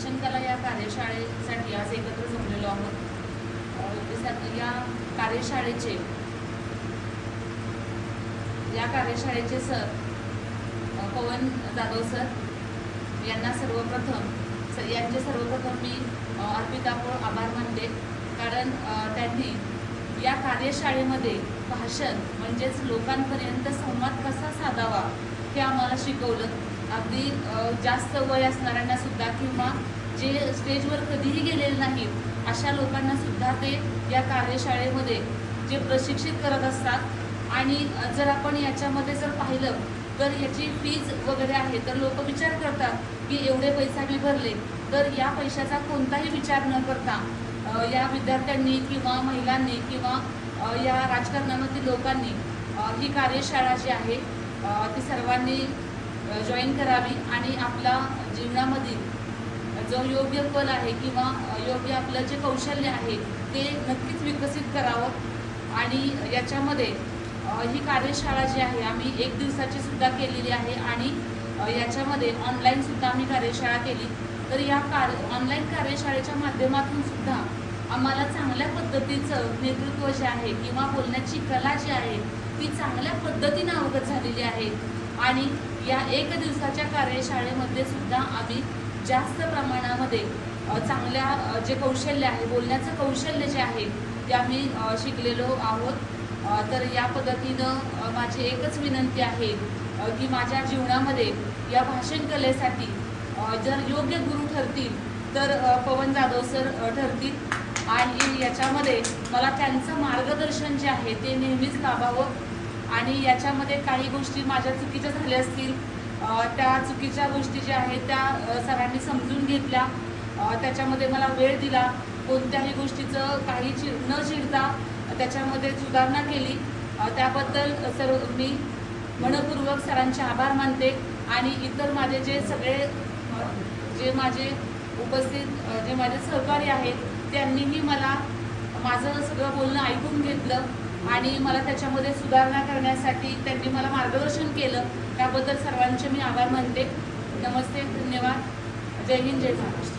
भाषण कला या कार्यशाळेसाठी आज एकत्र जमलेलो आहोत। या कार्यशाळेचे सर पवन जाधव सर यांना सर्वप्रथम मी अर्पितापूर आभार मानते, कारण त्यांनी या कार्यशाळेमध्ये भाषण म्हणजेच लोकांपर्यंत संवाद कसा साधावा हे आम्हाला शिकवलं। अगदी जास्त वय असणाऱ्यांना सुद्धा किंवा जे स्टेजवर कधीही गेलेले नाहीत अशा लोकांना सुद्धा ते या कार्यशाळेमध्ये जे प्रशिक्षित करत असतात। आणि जर आपण याच्यामध्ये जर पाहिलं तर याची फीज वगैरे आहे, तर लोक विचार करतात की एवढे पैसे मी भरले, तर या पैशाचा कोणताही विचार न करता या विद्यार्थ्यांनी किंवा महिलांनी किंवा या राजकारणामधील लोकांनी ही कार्यशाळा जी आहे ती सर्वांनी जॉईन करावी आणि आपला जीवनामधील जो योग्य कल आहे किंवा योग्य आपलं जे कौशल्य आहे ते नक्कीच विकसित करावं। आणि याच्यामध्ये ही कार्यशाळा जी आहे आम्ही 1 दिवसाची सुद्धा केलेली आहे आणि याच्यामध्ये ऑनलाईन सुद्धा आम्ही कार्यशाळा केली। तर या ऑनलाईन कार्यशाळेच्या माध्यमातून सुद्धा आम्हाला चांगल्या पद्धतीचं नेतृत्व जे आहे किंवा बोलण्याची कला जी आहे ती चांगल्या पद्धतीने अवगत झालेली आहे। आणि या 1 दिवसाच्या कार्यशाळेमध्ये सुद्धा आम्ही जास्त प्रमाणामध्ये चांगल्या जे कौशल्य आहे, बोलण्याचं कौशल्य जे आहे ते आम्ही शिकलेलो आहोत। तर या पद्धतीनं माझी एकच विनंती आहे की माझ्या जीवनामध्ये या भाषण कलेसाठी जर योग्य गुरु ठरतील तर पवन जाधव सर ठरतील आणि याच्यामध्ये मला त्यांचं मार्गदर्शन जे आहे ते नेहमीच लाभावं। आणि याच्यामध्ये काही गोष्टी माझ्या चुकीच्या झाल्या असतील, त्या चुकीच्या गोष्टी ज्या आहेत त्या सरांनी समजून घेतल्या, त्याच्यामध्ये मला वेळ दिला, कोणत्याही गोष्टीचं काही न चिडता त्याच्यामध्ये सुधारणा केली, त्याबद्दल सर मी मनपूर्वक सरांचे आभार मानते। आणि इतर माझे जे सगळे जे माझे उपस्थित जे माझे सहकारी आहेत त्यांनीही मला माझं सगळं बोलणं ऐकून घेतलं आणि मला त्याच्यामध्ये सुधारणा करण्यासाठी त्यांनी मला मार्गदर्शन केलं, त्याबद्दल सर्वांचे मी आभार मानते। नमस्ते, धन्यवाद, जय हिंद, जय महाराष्ट्र।